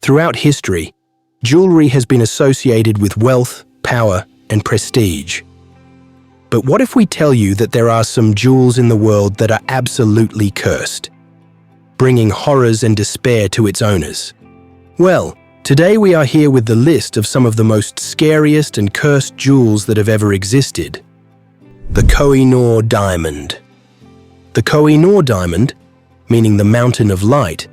Throughout history, jewelry has been associated with wealth, power, and prestige. But what if we tell you that there are some jewels in the world that are absolutely cursed, bringing horrors and despair to its owners? Well, today we are here with the list of some of the most scariest and cursed jewels that have ever existed. The Koh-i-Noor diamond. The Koh-i-Noor diamond, meaning the mountain of light,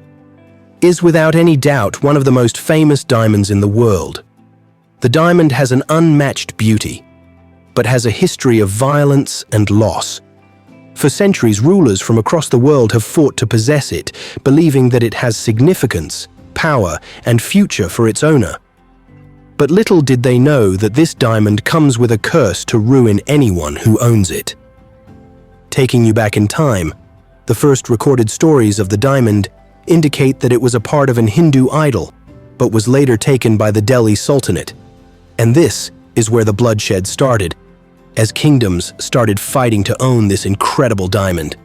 is without any doubt one of the most famous diamonds in the world. The diamond has an unmatched beauty, but has a history of violence and loss. For centuries, rulers from across the world have fought to possess it, believing that it has significance, power, and future for its owner. But little did they know that this diamond comes with a curse to ruin anyone who owns it. Taking you back in time, the first recorded stories of the diamond indicate that it was a part of an Hindu idol, but was later taken by the Delhi Sultanate. And this is where the bloodshed started, as kingdoms started fighting to own this incredible diamond.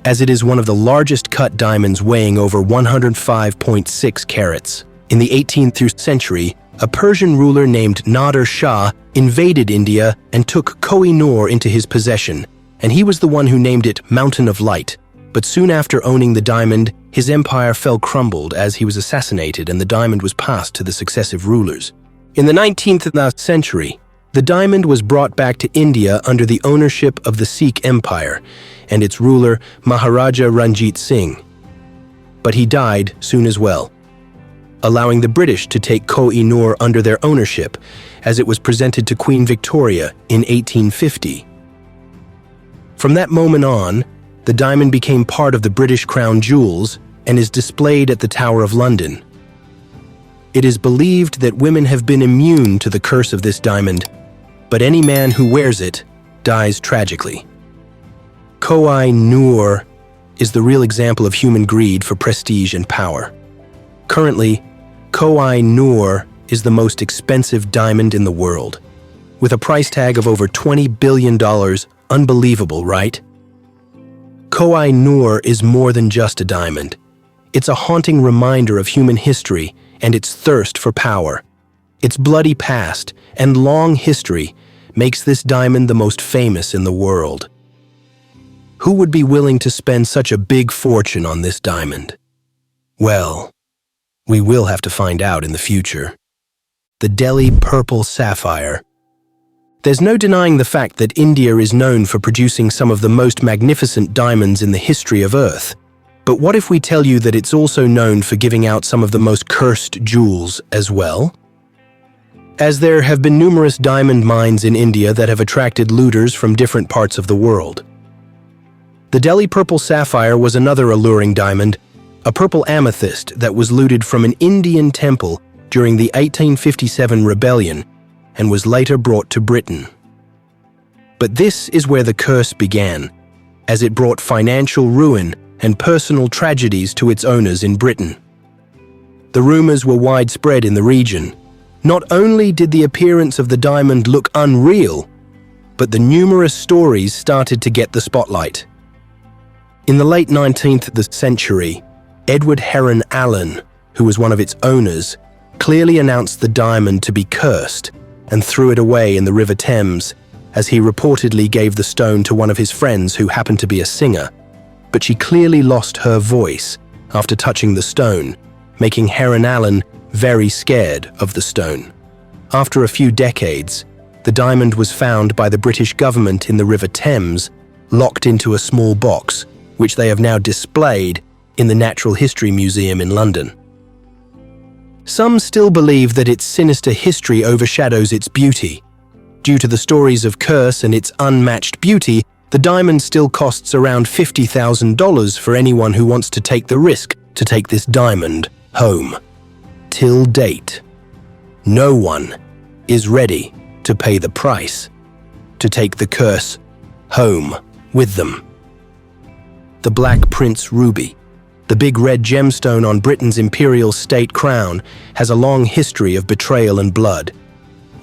As it is one of the largest cut diamonds, weighing over 105.6 carats. In the 18th century, a Persian ruler named Nader Shah invaded India and took Koh-i-Noor into his possession, and he was the one who named it Mountain of Light. But soon after owning the diamond, his empire crumbled as he was assassinated, and the diamond was passed to the successive rulers. In the 19th century, the diamond was brought back to India under the ownership of the Sikh Empire and its ruler Maharaja Ranjit Singh. But he died soon as well, allowing the British to take Koh-i-Noor under their ownership, as it was presented to Queen Victoria in 1850. From that moment on, the diamond became part of the British Crown Jewels and is displayed at the Tower of London. It is believed that women have been immune to the curse of this diamond, but any man who wears it dies tragically. Koh-i-Noor is the real example of human greed for prestige and power. Currently, Koh-i-Noor is the most expensive diamond in the world, with a price tag of over $20 billion. Unbelievable, right? Koh-i-Noor is more than just a diamond. It's a haunting reminder of human history and its thirst for power. Its bloody past and long history makes this diamond the most famous in the world. Who would be willing to spend such a big fortune on this diamond? Well, we will have to find out in the future. The Delhi Purple Sapphire. There's no denying the fact that India is known for producing some of the most magnificent diamonds in the history of Earth. But what if we tell you that it's also known for giving out some of the most cursed jewels as well? As there have been numerous diamond mines in India that have attracted looters from different parts of the world. The Delhi Purple Sapphire was another alluring diamond, a purple amethyst that was looted from an Indian temple during the 1857 rebellion and was later brought to Britain. But this is where the curse began, as it brought financial ruin and personal tragedies to its owners in Britain. The rumors were widespread in the region. Not only did the appearance of the diamond look unreal, but the numerous stories started to get the spotlight. In the late 19th century, Edward Heron Allen, who was one of its owners, clearly announced the diamond to be cursed and threw it away in the River Thames, as he reportedly gave the stone to one of his friends who happened to be a singer. But she clearly lost her voice after touching the stone, making Heron Allen very scared of the stone. After a few decades, the diamond was found by the British government in the River Thames, locked into a small box, which they have now displayed in the Natural History Museum in London. Some still believe that its sinister history overshadows its beauty. Due to the stories of curse and its unmatched beauty, the diamond still costs around $50,000 for anyone who wants to take the risk to take this diamond home. Till date, no one is ready to pay the price to take the curse home with them. The Black Prince Ruby. The big red gemstone on Britain's imperial state crown has a long history of betrayal and blood.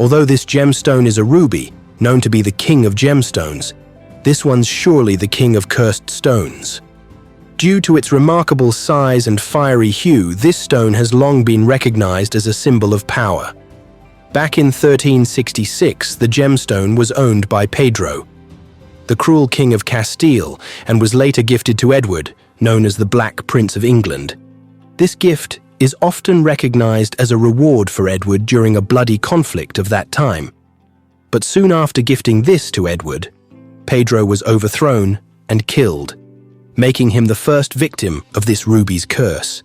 Although this gemstone is a ruby, known to be the king of gemstones, this one's surely the king of cursed stones. Due to its remarkable size and fiery hue, this stone has long been recognized as a symbol of power. Back in 1366, the gemstone was owned by Pedro, the cruel king of Castile, and was later gifted to Edward, known as the Black Prince of England. This gift is often recognized as a reward for Edward during a bloody conflict of that time. But soon after gifting this to Edward, Pedro was overthrown and killed, making him the first victim of this ruby's curse.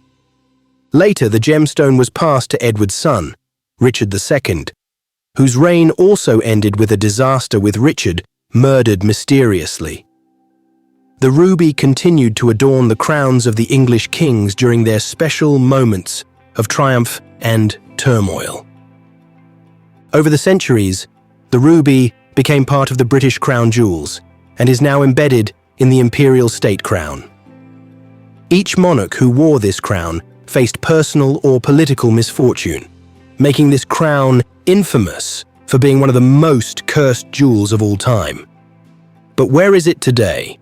Later, the gemstone was passed to Edward's son, Richard II, whose reign also ended with a disaster with Richard murdered mysteriously. The ruby continued to adorn the crowns of the English kings during their special moments of triumph and turmoil. Over the centuries, the ruby became part of the British crown jewels and is now embedded in the imperial state crown. Each monarch who wore this crown faced personal or political misfortune, making this crown infamous for being one of the most cursed jewels of all time. But where is it today?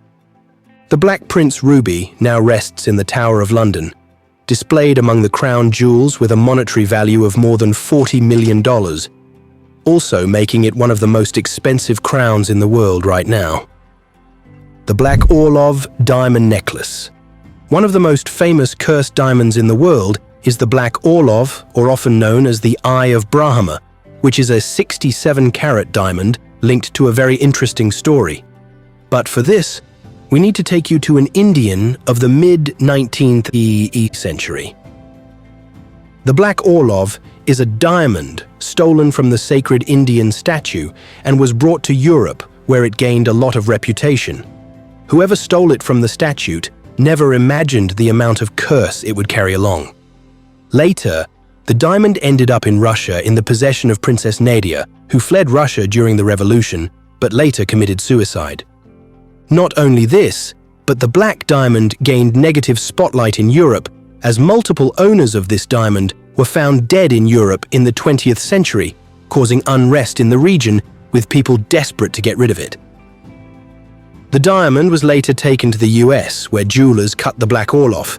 The Black Prince ruby now rests in the Tower of London, displayed among the crown jewels with a monetary value of more than $40 million, also making it one of the most expensive crowns in the world right now. The Black Orlov diamond necklace. One of the most famous cursed diamonds in the world is the Black Orlov, or often known as the Eye of Brahma, which is a 67-carat diamond linked to a very interesting story. But for this, we need to take you to an Indian of the mid-19th century. The Black Orlov is a diamond stolen from the sacred Indian statue and was brought to Europe, where it gained a lot of reputation. Whoever stole it from the statue never imagined the amount of curse it would carry along. Later, the diamond ended up in Russia in the possession of Princess Nadia, who fled Russia during the revolution, but later committed suicide. Not only this, but the black diamond gained negative spotlight in Europe, as multiple owners of this diamond were found dead in Europe in the 20th century, causing unrest in the region, with people desperate to get rid of it. The diamond was later taken to the US, where jewelers cut the Black Orlov,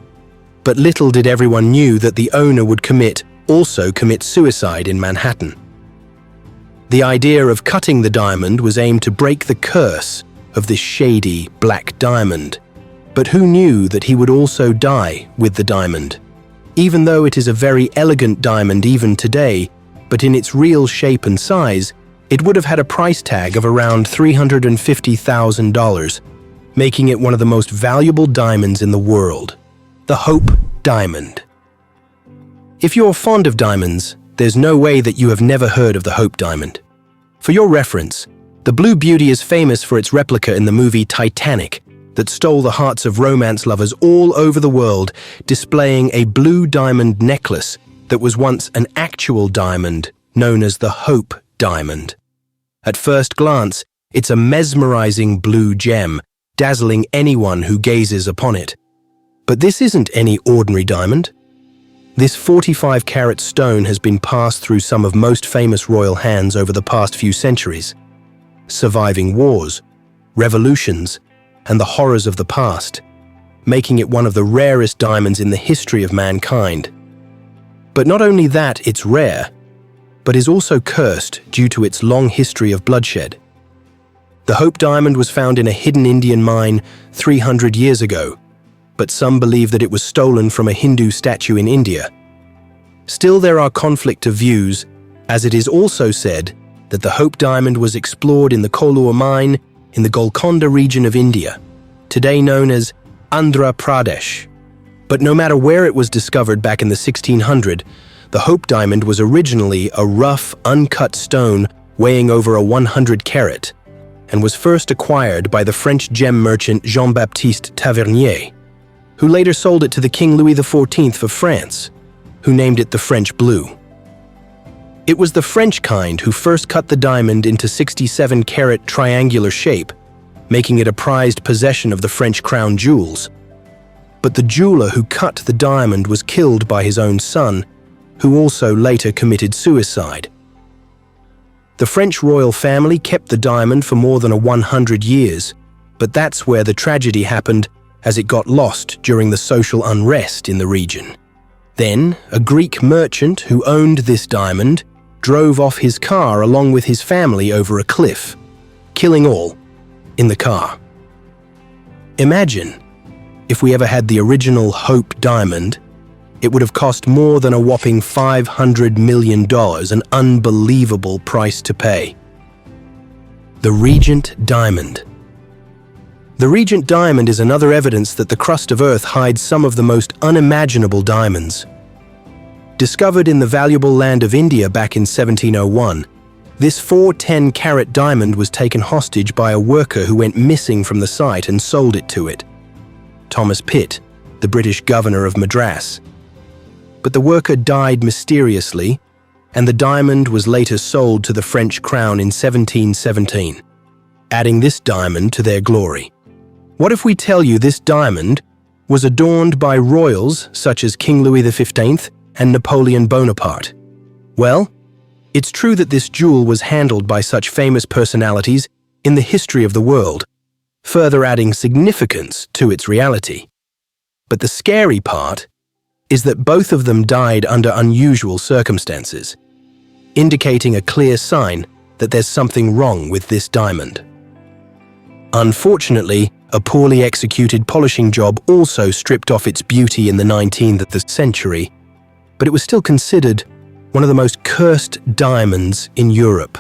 but little did everyone knew that the owner would also commit suicide in Manhattan. The idea of cutting the diamond was aimed to break the curse of this shady black diamond, but who knew that he would also die with the diamond? Even though it is a very elegant diamond even today, but in its real shape and size, it would have had a price tag of around $350,000, making it one of the most valuable diamonds in the world. The Hope Diamond. If you're fond of diamonds, there's no way that you have never heard of the Hope Diamond. For your reference, the Blue Beauty is famous for its replica in the movie Titanic that stole the hearts of romance lovers all over the world, displaying a blue diamond necklace that was once an actual diamond known as the Hope Diamond. At first glance, it's a mesmerizing blue gem, dazzling anyone who gazes upon it. But this isn't any ordinary diamond. This 45-carat stone has been passed through some of most famous royal hands over the past few centuries, surviving wars, revolutions, and the horrors of the past, making it one of the rarest diamonds in the history of mankind. But not only that it's rare, but is also cursed due to its long history of bloodshed. The Hope Diamond was found in a hidden Indian mine 300 years ago, but some believe that it was stolen from a Hindu statue in India. Still, there are conflict of views, as it is also said that the Hope Diamond was explored in the Koh-i-Noor mine in the Golconda region of India, today known as Andhra Pradesh. But no matter where it was discovered back in the 1600s, the Hope Diamond was originally a rough, uncut stone weighing over a 100 carat, and was first acquired by the French gem merchant Jean-Baptiste Tavernier, who later sold it to the King Louis XIV of France, who named it the French Blue. It was the French kind who first cut the diamond into 67-carat triangular shape, making it a prized possession of the French crown jewels. But the jeweler who cut the diamond was killed by his own son, who also later committed suicide. The French royal family kept the diamond for more than 100 years, but that's where the tragedy happened, as it got lost during the social unrest in the region. Then, a Greek merchant who owned this diamond drove off his car along with his family over a cliff, killing all in the car. Imagine if we ever had the original Hope diamond, it would have cost more than a whopping $500 million, an unbelievable price to pay. The Regent Diamond. The Regent Diamond is another evidence that the crust of Earth hides some of the most unimaginable diamonds. Discovered in the valuable land of India back in 1701, this 410-carat diamond was taken hostage by a worker who went missing from the site and sold it to it. Thomas Pitt, the British governor of Madras. But the worker died mysteriously, and the diamond was later sold to the French crown in 1717, adding this diamond to their glory. What if we tell you this diamond was adorned by royals such as King Louis XV and Napoleon Bonaparte? Well, it's true that this jewel was handled by such famous personalities in the history of the world, further adding significance to its reality. But the scary part is that both of them died under unusual circumstances, indicating a clear sign that there's something wrong with this diamond. Unfortunately, a poorly executed polishing job also stripped off its beauty in the 19th century, but it was still considered one of the most cursed diamonds in Europe.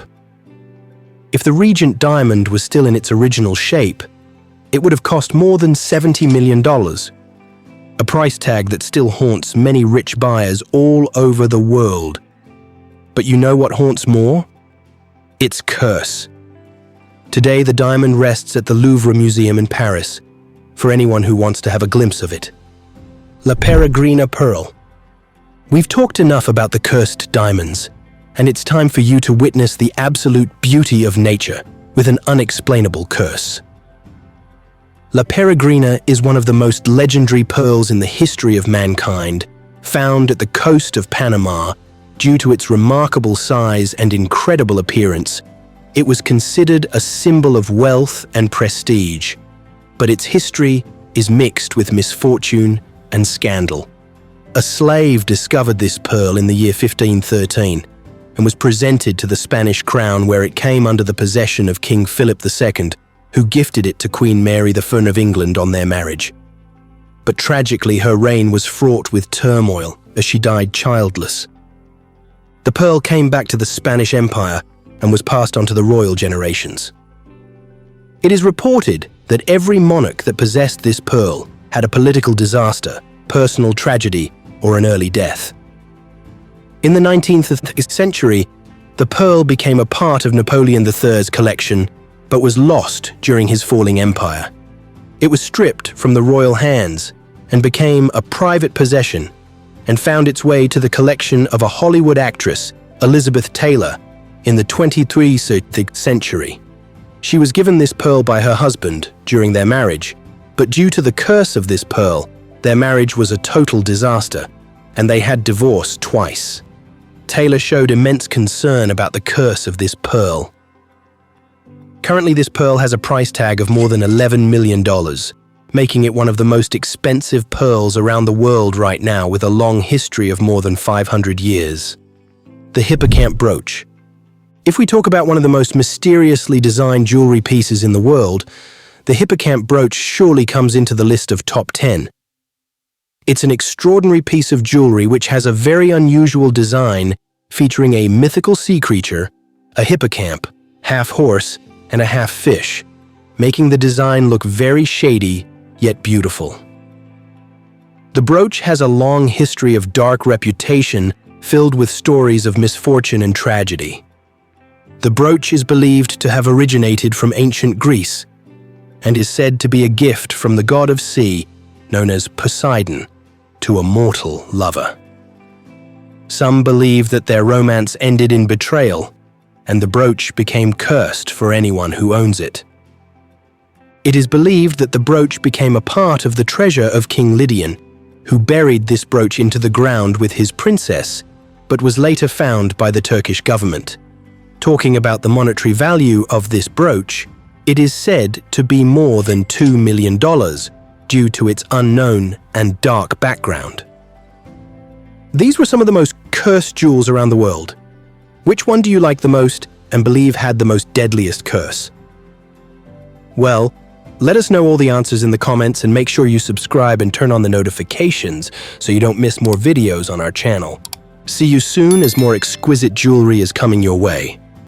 If the Regent Diamond was still in its original shape, it would have cost more than $70 million, a price tag that still haunts many rich buyers all over the world. But you know what haunts more? Its curse. Today, the diamond rests at the Louvre Museum in Paris, for anyone who wants to have a glimpse of it. La Peregrina Pearl. We've talked enough about the cursed diamonds, and it's time for you to witness the absolute beauty of nature with an unexplainable curse. La Peregrina is one of the most legendary pearls in the history of mankind, found at the coast of Panama. Due to its remarkable size and incredible appearance, it was considered a symbol of wealth and prestige, but its history is mixed with misfortune and scandal. A slave discovered this pearl in the year 1513 and was presented to the Spanish crown, where it came under the possession of King Philip II, who gifted it to Queen Mary I of England on their marriage. But tragically, her reign was fraught with turmoil as she died childless. The pearl came back to the Spanish Empire and was passed on to the royal generations. It is reported that every monarch that possessed this pearl had a political disaster, personal tragedy, or an early death. In the 19th century, the pearl became a part of Napoleon III's collection, but was lost during his falling empire. It was stripped from the royal hands and became a private possession, and found its way to the collection of a Hollywood actress, Elizabeth Taylor, in the 23rd century. She was given this pearl by her husband during their marriage, but due to the curse of this pearl, their marriage was a total disaster, and they had divorce twice. Taylor showed immense concern about the curse of this pearl. Currently, this pearl has a price tag of more than $11 million, making it one of the most expensive pearls around the world right now, with a long history of more than 500 years. The Hippocamp Brooch. If we talk about one of the most mysteriously designed jewelry pieces in the world, the Hippocamp Brooch surely comes into the list of top 10. It's an extraordinary piece of jewelry which has a very unusual design featuring a mythical sea creature, a hippocamp, half horse, and a half fish, making the design look very shady yet beautiful. The brooch has a long history of dark reputation filled with stories of misfortune and tragedy. The brooch is believed to have originated from ancient Greece and is said to be a gift from the god of sea, known as Poseidon, to a mortal lover. Some believe that their romance ended in betrayal, and the brooch became cursed for anyone who owns it. It is believed that the brooch became a part of the treasure of King Lydian, who buried this brooch into the ground with his princess, but was later found by the Turkish government. Talking about the monetary value of this brooch, it is said to be more than $2 million, due to its unknown and dark background. These were some of the most cursed jewels around the world. Which one do you like the most and believe had the most deadliest curse? Well, let us know all the answers in the comments and make sure you subscribe and turn on the notifications so you don't miss more videos on our channel. See you soon as more exquisite jewelry is coming your way.